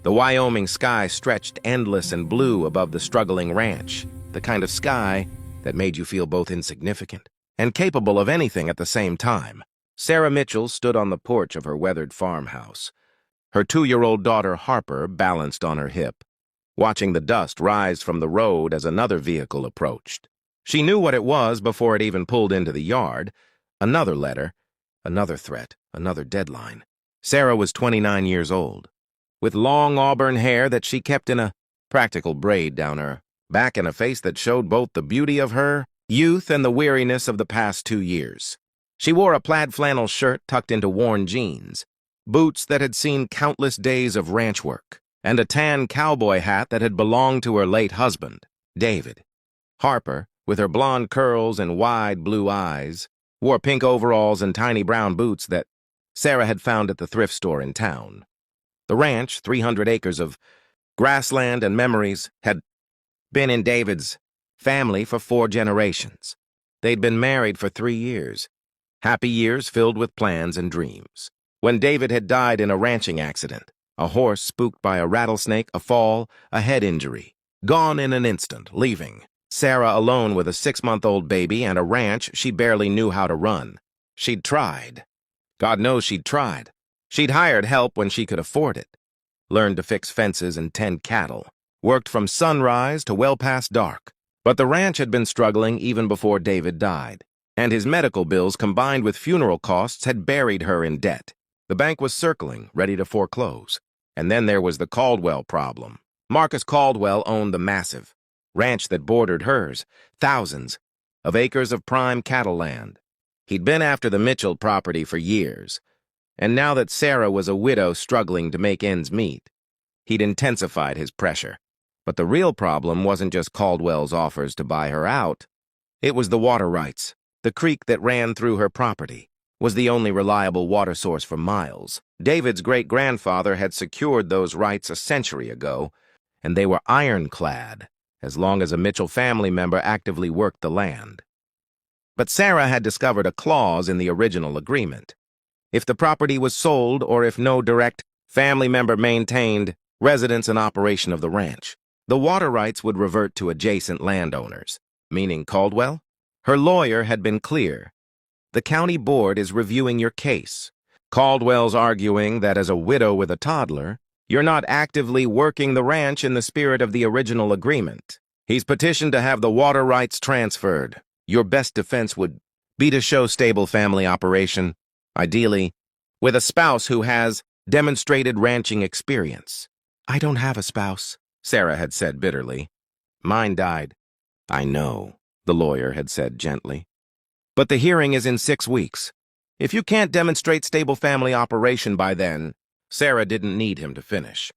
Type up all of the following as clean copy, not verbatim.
The Wyoming sky stretched endless and blue above the struggling ranch, the kind of sky that made you feel both insignificant and capable of anything at the same time. Sarah Mitchell stood on the porch of her weathered farmhouse. Her 2-year-old daughter Harper balanced on her hip, watching the dust rise from the road as another vehicle approached. She knew what it was before it even pulled into the yard. Another letter, another threat, another deadline. Sarah was 29 years old, with long auburn hair that she kept in a practical braid down her back and a face that showed both the beauty of her youth and the weariness of the past 2 years. She wore a plaid flannel shirt tucked into worn jeans, boots that had seen countless days of ranch work, and a tan cowboy hat that had belonged to her late husband, David. Harper, with her blonde curls and wide blue eyes, wore pink overalls and tiny brown boots that Sarah had found at the thrift store in town. The ranch, 300 acres of grassland and memories, had been in David's family for 4 generations. They'd been married for 3 years, happy years filled with plans and dreams. When David had died in a ranching accident, a horse spooked by a rattlesnake, a fall, a head injury, gone in an instant, leaving Sarah alone with a 6-month-old baby and a ranch she barely knew how to run. She'd tried. God knows she'd tried. She'd hired help when she could afford it, learned to fix fences and tend cattle, worked from sunrise to well past dark. But the ranch had been struggling even before David died, and his medical bills combined with funeral costs had buried her in debt. The bank was circling, ready to foreclose. And then there was the Caldwell problem. Marcus Caldwell owned the massive ranch that bordered hers, thousands of acres of prime cattle land. He'd been after the Mitchell property for years, and now that Sarah was a widow struggling to make ends meet, he'd intensified his pressure. But the real problem wasn't just Caldwell's offers to buy her out. It was the water rights. The creek that ran through her property was the only reliable water source for miles. David's great-grandfather had secured those rights a century ago, and they were ironclad as long as a Mitchell family member actively worked the land. But Sarah had discovered a clause in the original agreement. If the property was sold or if no direct family member maintained residence and operation of the ranch, the water rights would revert to adjacent landowners, meaning Caldwell. Her lawyer had been clear. The county board is reviewing your case. Caldwell's arguing that as a widow with a toddler, you're not actively working the ranch in the spirit of the original agreement. He's petitioned to have the water rights transferred. Your best defense would be to show stable family operation, ideally with a spouse who has demonstrated ranching experience. I don't have a spouse, Sarah had said bitterly. Mine died. I know, the lawyer had said gently. But the hearing is in 6 weeks. If you can't demonstrate stable family operation by then, Sarah didn't need him to finish.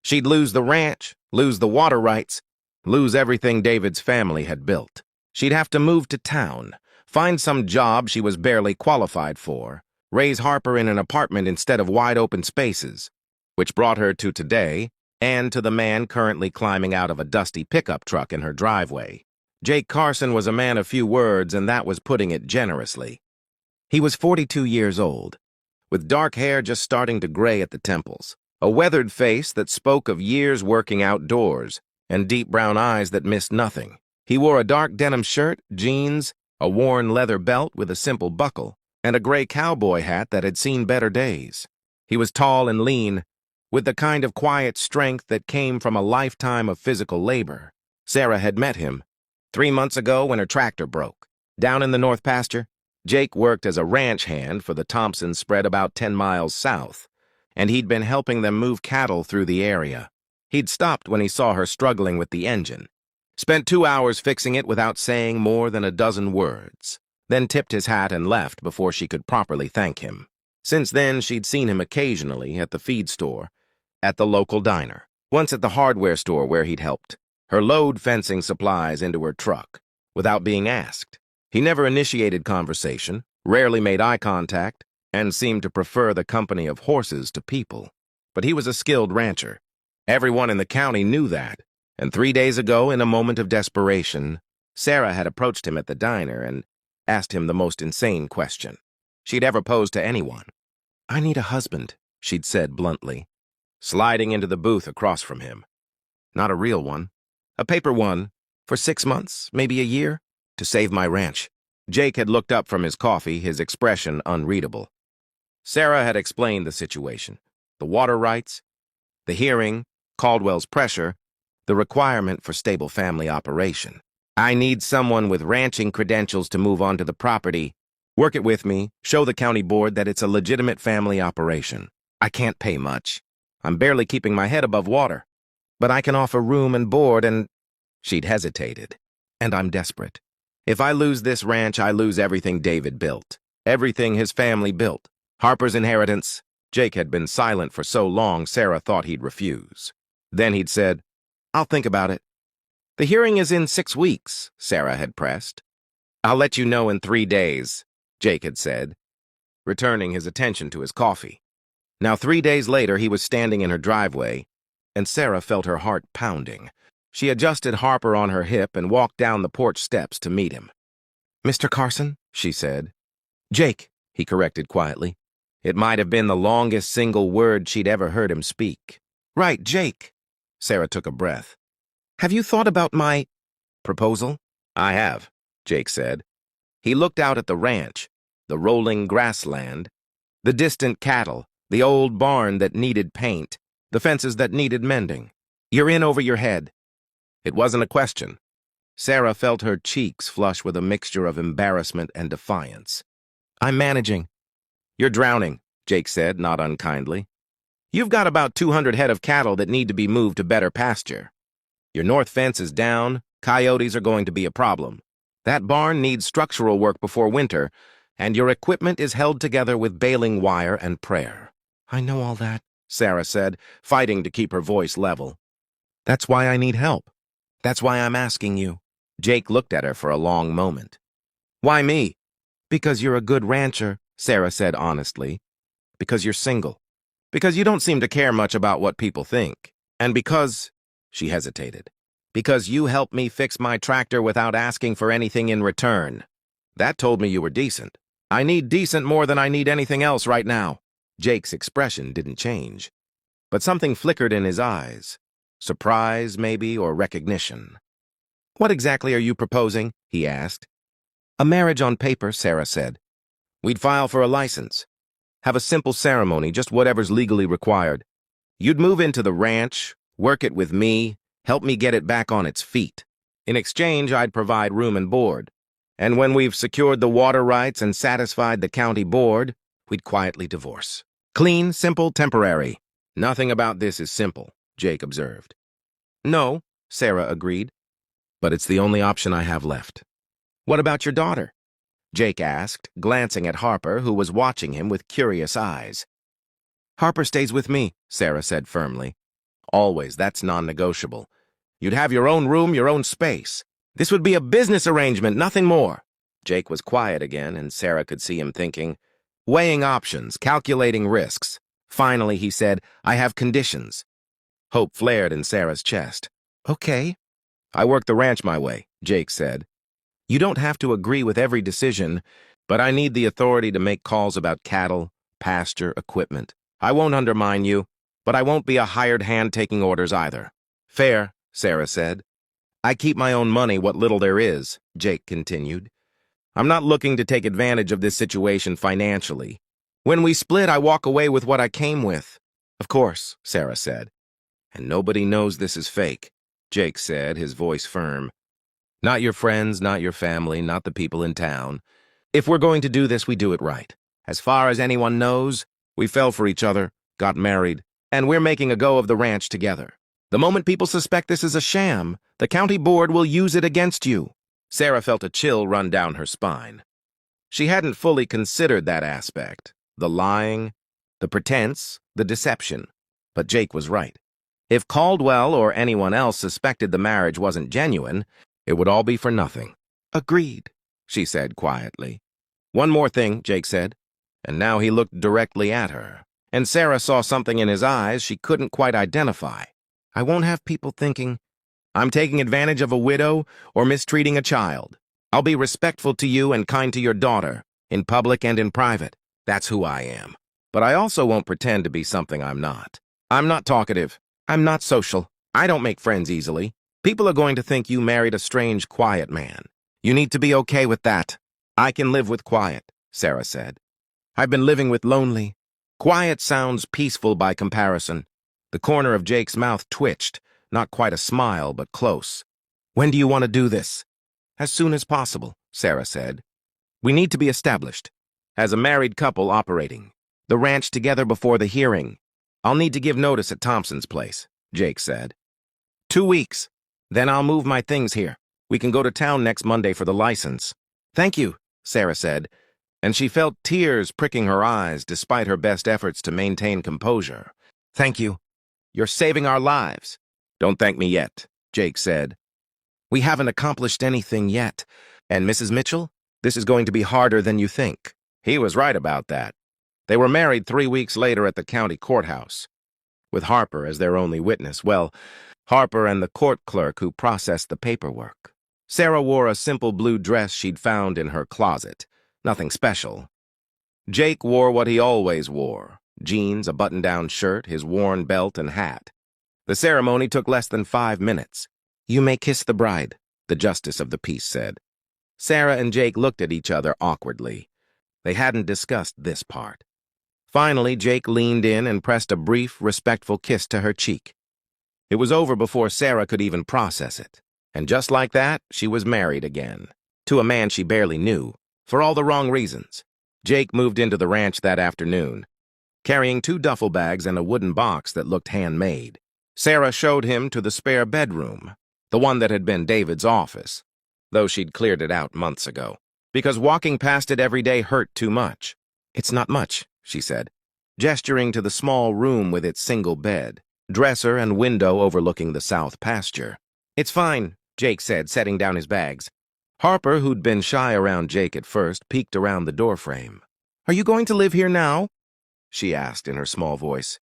She'd lose the ranch, lose the water rights, lose everything David's family had built. She'd have to move to town, find some job she was barely qualified for, raise Harper in an apartment instead of wide-open spaces, which brought her to today and to the man currently climbing out of a dusty pickup truck in her driveway. Jake Carson was a man of few words, and that was putting it generously. He was 42 years old, with dark hair just starting to gray at the temples, a weathered face that spoke of years working outdoors, and deep brown eyes that missed nothing. He wore a dark denim shirt, jeans, a worn leather belt with a simple buckle, and a gray cowboy hat that had seen better days. He was tall and lean, with the kind of quiet strength that came from a lifetime of physical labor. Sarah had met him 3 months ago when her tractor broke. Down in the North Pasture, Jake worked as a ranch hand for the Thompsons spread about 10 miles south, and he'd been helping them move cattle through the area. He'd stopped when he saw her struggling with the engine, spent 2 hours fixing it without saying more than a dozen words, then tipped his hat and left before she could properly thank him. Since then, she'd seen him occasionally at the feed store, at the local diner, once at the hardware store where he'd helped her load fencing supplies into her truck, without being asked. He never initiated conversation, rarely made eye contact, and seemed to prefer the company of horses to people. But he was a skilled rancher. Everyone in the county knew that, and 3 days ago, in a moment of desperation, Sarah had approached him at the diner and asked him the most insane question she'd ever posed to anyone. I need a husband, she'd said bluntly. sliding into the booth across from him. Not a real one. A paper one, for 6 months, maybe a year, to save my ranch. Jake had looked up from his coffee, his expression unreadable. Sarah had explained the situation. The water rights, the hearing, Caldwell's pressure, the requirement for stable family operation. I need someone with ranching credentials to move onto the property, work it with me, show the county board that it's a legitimate family operation. I can't pay much. I'm barely keeping my head above water. But I can offer room and board and... She'd hesitated. And I'm desperate. If I lose this ranch, I lose everything David built. Everything his family built. Harper's inheritance. Jake had been silent for so long, Sarah thought he'd refuse. Then he'd said, I'll think about it. The hearing is in 6 weeks, Sarah had pressed. I'll let you know in 3 days, Jake had said, returning his attention to his coffee. Now 3 days later, he was standing in her driveway, and Sarah felt her heart pounding. She adjusted Harper on her hip and walked down the porch steps to meet him. Mr. Carson, she said. Jake, he corrected quietly. It might have been the longest single word she'd ever heard him speak. Right, Jake. Sarah took a breath. Have you thought about my proposal? I have, Jake said. He looked out at the ranch, the rolling grassland, the distant cattle, the old barn that needed paint, the fences that needed mending. You're in over your head. It wasn't a question. Sarah felt her cheeks flush with a mixture of embarrassment and defiance. I'm managing. You're drowning, Jake said, not unkindly. You've got about 200 head of cattle that need to be moved to better pasture. Your north fence is down, coyotes are going to be a problem. That barn needs structural work before winter, and your equipment is held together with baling wire and prayer. I know all that, Sarah said, fighting to keep her voice level. That's why I need help. That's why I'm asking you. Jake looked at her for a long moment. Why me? Because you're a good rancher, Sarah said honestly. Because you're single. Because you don't seem to care much about what people think. And because, she hesitated, because you helped me fix my tractor without asking for anything in return. That told me you were decent. I need decent more than I need anything else right now. Jake's expression didn't change, but something flickered in his eyes. Surprise, maybe, or recognition. What exactly are you proposing? He asked. A marriage on paper, Sarah said. We'd file for a license. Have a simple ceremony, just whatever's legally required. You'd move into the ranch, work it with me, help me get it back on its feet. In exchange, I'd provide room and board. And when we've secured the water rights and satisfied the county board, we'd quietly divorce. Clean, simple, temporary. Nothing about this is simple, Jake observed. No, Sarah agreed. But it's the only option I have left. What about your daughter? Jake asked, glancing at Harper, who was watching him with curious eyes. Harper stays with me, Sarah said firmly. Always, that's non-negotiable. You'd have your own room, your own space. This would be a business arrangement, nothing more. Jake was quiet again, and Sarah could see him thinking, weighing options, calculating risks. Finally, he said, I have conditions. Hope flared in Sarah's chest. Okay. I work the ranch my way, Jake said. You don't have to agree with every decision, but I need the authority to make calls about cattle, pasture, equipment. I won't undermine you, but I won't be a hired hand taking orders either. Fair, Sarah said. I keep my own money, what little there is, Jake continued. I'm not looking to take advantage of this situation financially. When we split, I walk away with what I came with. Of course, Sarah said. And nobody knows this is fake, Jake said, his voice firm. Not your friends, not your family, not the people in town. If we're going to do this, we do it right. As far as anyone knows, we fell for each other, got married, and we're making a go of the ranch together. The moment people suspect this is a sham, the county board will use it against you. Sarah felt a chill run down her spine. She hadn't fully considered that aspect, the lying, the pretense, the deception. But Jake was right. If Caldwell or anyone else suspected the marriage wasn't genuine, it would all be for nothing. Agreed, she said quietly. One more thing, Jake said, and now he looked directly at her, and Sarah saw something in his eyes she couldn't quite identify. I won't have people thinking, I'm taking advantage of a widow or mistreating a child. I'll be respectful to you and kind to your daughter, in public and in private. That's who I am. But I also won't pretend to be something I'm not. I'm not talkative. I'm not social. I don't make friends easily. People are going to think you married a strange, quiet man. You need to be okay with that. I can live with quiet, Sarah said. I've been living with lonely. Quiet sounds peaceful by comparison. The corner of Jake's mouth twitched, not quite a smile, but close. When do you want to do this? As soon as possible, Sarah said. We need to be established. As a married couple operating. The ranch together before the hearing. I'll need to give notice at Thompson's place, Jake said. 2 weeks. Then I'll move my things here. We can go to town next Monday for the license. Thank you, Sarah said, and she felt tears pricking her eyes despite her best efforts to maintain composure. Thank you. You're saving our lives. Don't thank me yet, Jake said. We haven't accomplished anything yet. And Mrs. Mitchell, this is going to be harder than you think. He was right about that. They were married 3 weeks later at the county courthouse, with Harper as their only witness. Well, Harper and the court clerk who processed the paperwork. Sarah wore a simple blue dress she'd found in her closet. Nothing special. Jake wore what he always wore, jeans, a button-down shirt, his worn belt, and hat. The ceremony took less than 5 minutes. You may kiss the bride, the justice of the peace said. Sarah and Jake looked at each other awkwardly. They hadn't discussed this part. Finally, Jake leaned in and pressed a brief, respectful kiss to her cheek. It was over before Sarah could even process it. And just like that, she was married again. To a man she barely knew, for all the wrong reasons. Jake moved into the ranch that afternoon, carrying 2 duffel bags and a wooden box that looked handmade. Sarah showed him to the spare bedroom, the one that had been David's office, though she'd cleared it out months ago, because walking past it every day hurt too much. It's not much, she said, gesturing to the small room with its single bed, dresser, and window overlooking the south pasture. It's fine, Jake said, setting down his bags. Harper, who'd been shy around Jake at first, peeked around the doorframe. Are you going to live here now? She asked in her small voice.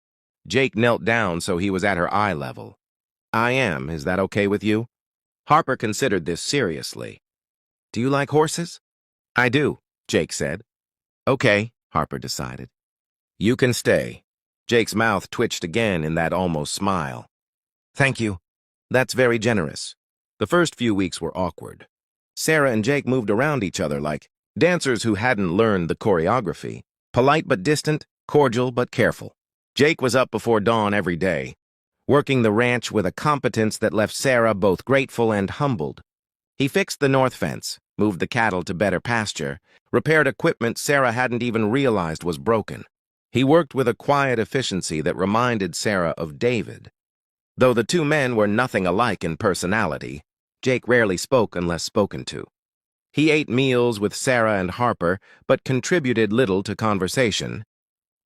Jake knelt down so he was at her eye level. I am. Is that okay with you? Harper considered this seriously. Do you like horses? I do, Jake said. Okay, Harper decided. You can stay. Jake's mouth twitched again in that almost smile. Thank you. That's very generous. The first few weeks were awkward. Sarah and Jake moved around each other like dancers who hadn't learned the choreography. Polite but distant, cordial but careful. Jake was up before dawn every day, working the ranch with a competence that left Sarah both grateful and humbled. He fixed the north fence, moved the cattle to better pasture, repaired equipment Sarah hadn't even realized was broken. He worked with a quiet efficiency that reminded Sarah of David. Though the 2 men were nothing alike in personality, Jake rarely spoke unless spoken to. He ate meals with Sarah and Harper, but contributed little to conversation.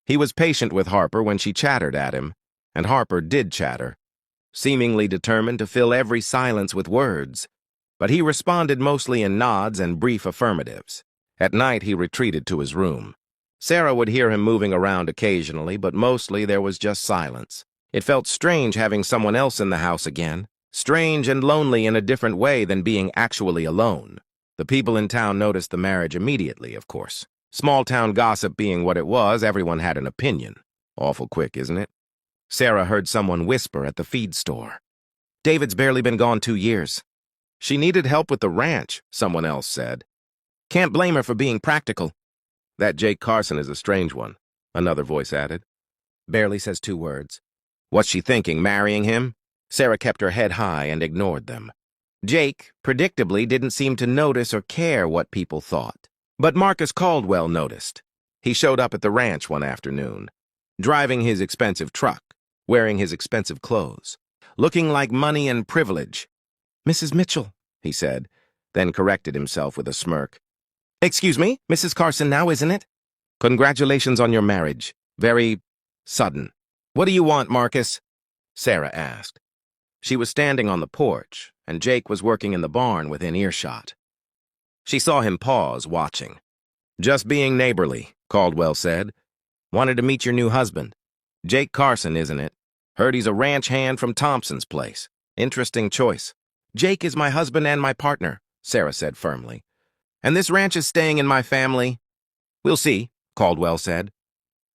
He was patient with Harper when she chattered at him, and Harper did chatter, seemingly determined to fill every silence with words. But he responded mostly in nods and brief affirmatives. At night, he retreated to his room. Sarah would hear him moving around occasionally, but mostly there was just silence. It felt strange having someone else in the house again, strange and lonely in a different way than being actually alone. The people in town noticed the marriage immediately, of course. Small-town gossip being what it was, everyone had an opinion. Awful quick, isn't it? Sarah heard someone whisper at the feed store. David's barely been gone 2 years. She needed help with the ranch, someone else said. Can't blame her for being practical. That Jake Carson is a strange one, another voice added. Barely says 2 words. What's she thinking, marrying him? Sarah kept her head high and ignored them. Jake, predictably, didn't seem to notice or care what people thought. But Marcus Caldwell noticed. He showed up at the ranch one afternoon, driving his expensive truck, wearing his expensive clothes, looking like money and privilege. Mrs. Mitchell, he said, then corrected himself with a smirk. Excuse me, Mrs. Carson now, isn't it? Congratulations on your marriage. Very sudden. What do you want, Marcus? Sarah asked. She was standing on the porch, and Jake was working in the barn within earshot. She saw him pause, watching. Just being neighborly, Caldwell said. Wanted to meet your new husband. Jake Carson, isn't it? Heard he's a ranch hand from Thompson's place. Interesting choice. Jake is my husband and my partner, Sarah said firmly. And this ranch is staying in my family. We'll see, Caldwell said.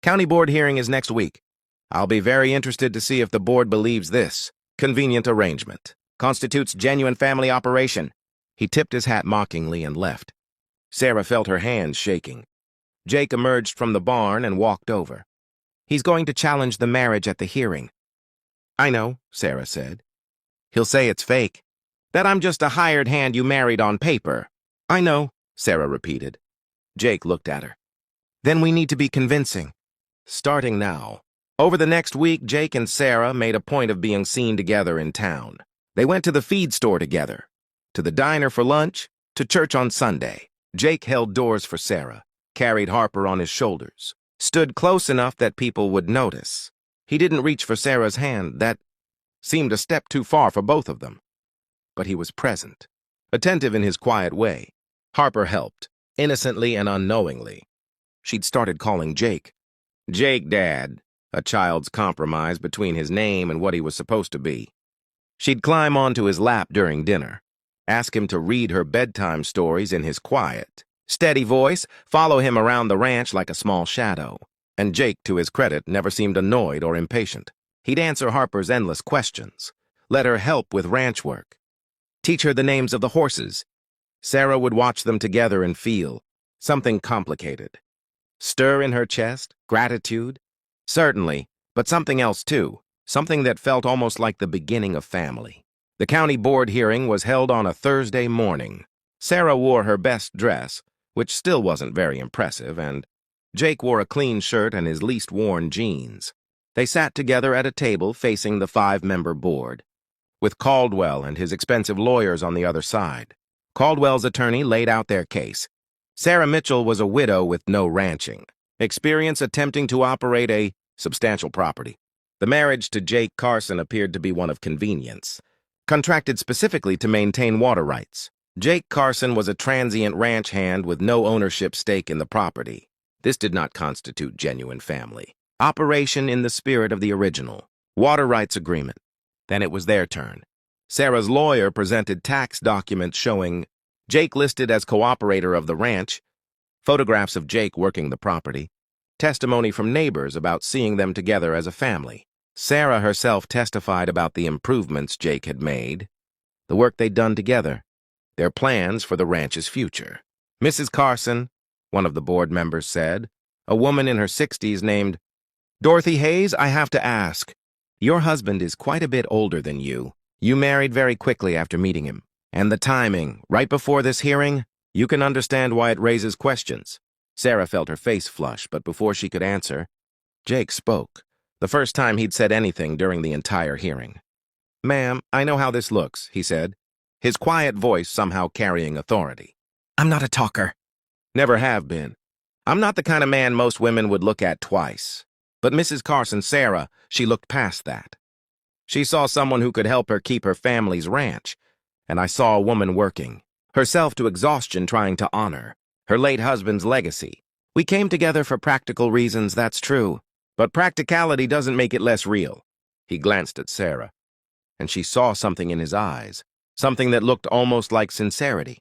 County board hearing is next week. I'll be very interested to see if the board believes this convenient arrangement constitutes genuine family operation. He tipped his hat mockingly and left. Sarah felt her hands shaking. Jake emerged from the barn and walked over. He's going to challenge the marriage at the hearing. I know, Sarah said. He'll say it's fake. That I'm just a hired hand you married on paper. I know, Sarah repeated. Jake looked at her. Then we need to be convincing. Starting now. Over the next week, Jake and Sarah made a point of being seen together in town. They went to the feed store together, to the diner for lunch, to church on Sunday. Jake held doors for Sarah, carried Harper on his shoulders, stood close enough that people would notice. He didn't reach for Sarah's hand. That seemed a step too far for both of them. But he was present, attentive in his quiet way. Harper helped, innocently and unknowingly. She'd started calling Jake. Jake, Dad, a child's compromise between his name and what he was supposed to be. She'd climb onto his lap during dinner, ask him to read her bedtime stories in his quiet, steady voice, follow him around the ranch like a small shadow. And Jake, to his credit, never seemed annoyed or impatient. He'd answer Harper's endless questions, let her help with ranch work, teach her the names of the horses. Sarah would watch them together and feel something complicated. Stir in her chest, gratitude? Certainly, but something else too, something that felt almost like the beginning of family. The county board hearing was held on a Thursday morning. Sarah wore her best dress, which still wasn't very impressive, and Jake wore a clean shirt and his least worn jeans. They sat together at a table facing the 5-member board, with Caldwell and his expensive lawyers on the other side. Caldwell's attorney laid out their case. Sarah Mitchell was a widow with no ranching, experience attempting to operate a substantial property. The marriage to Jake Carson appeared to be one of convenience, contracted specifically to maintain water rights. Jake Carson was a transient ranch hand with no ownership stake in the property. This did not constitute genuine family. Operation in the spirit of the original. Water rights agreement. Then it was their turn. Sarah's lawyer presented tax documents showing Jake listed as cooperator of the ranch, photographs of Jake working the property, testimony from neighbors about seeing them together as a family. Sarah herself testified about the improvements Jake had made, the work they'd done together, their plans for the ranch's future. Mrs. Carson, one of the board members said, a woman in her 60s named Dorothy Hayes, I have to ask, your husband is quite a bit older than you. You married very quickly after meeting him. And the timing, right before this hearing, you can understand why it raises questions. Sarah felt her face flush, but before she could answer, Jake spoke, the first time he'd said anything during the entire hearing. Ma'am, I know how this looks, he said, his quiet voice somehow carrying authority. I'm not a talker. Never have been. I'm not the kind of man most women would look at twice. But Mrs. Carson, Sarah, she looked past that. She saw someone who could help her keep her family's ranch, and I saw a woman working, herself to exhaustion trying to honor her late husband's legacy. We came together for practical reasons, that's true, but practicality doesn't make it less real. He glanced at Sarah, and she saw something in his eyes, something that looked almost like sincerity.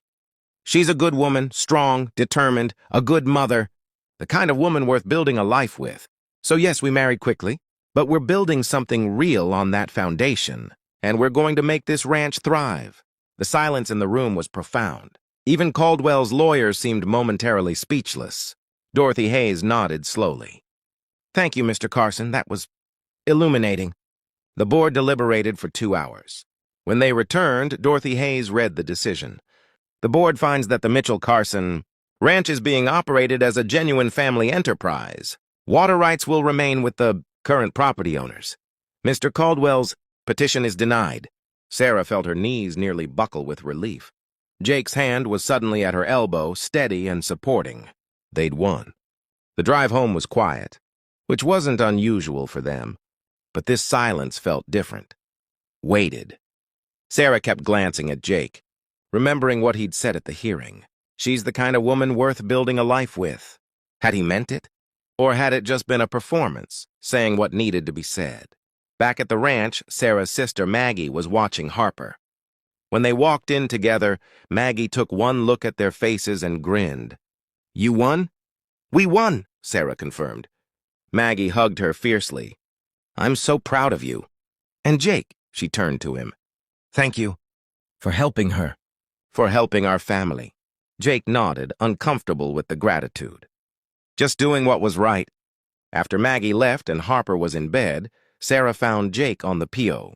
She's a good woman, strong, determined, a good mother, the kind of woman worth building a life with. So yes, we married quickly, but we're building something real on that foundation, and we're going to make this ranch thrive. The silence in the room was profound. Even Caldwell's lawyers seemed momentarily speechless. Dorothy Hayes nodded slowly. Thank you, Mr. Carson. That was illuminating. The board deliberated for 2 hours. When they returned, Dorothy Hayes read the decision. The board finds that the Mitchell-Carson ranch is being operated as a genuine family enterprise. Water rights will remain with the current property owners. Mr. Caldwell's petition is denied. Sarah felt her knees nearly buckle with relief. Jake's hand was suddenly at her elbow, steady and supporting. They'd won. The drive home was quiet, which wasn't unusual for them, but this silence felt different. Weighted. Sarah kept glancing at Jake, remembering what he'd said at the hearing. She's the kind of woman worth building a life with. Had he meant it? Or had it just been a performance, saying what needed to be said? Back at the ranch, Sarah's sister Maggie was watching Harper. When they walked in together, Maggie took one look at their faces and grinned. You won? We won, Sarah confirmed. Maggie hugged her fiercely. I'm so proud of you. And Jake, she turned to him. Thank you. For helping her. For helping our family. Jake nodded, uncomfortable with the gratitude. Just doing what was right. After Maggie left and Harper was in bed, Sarah found Jake on the PO.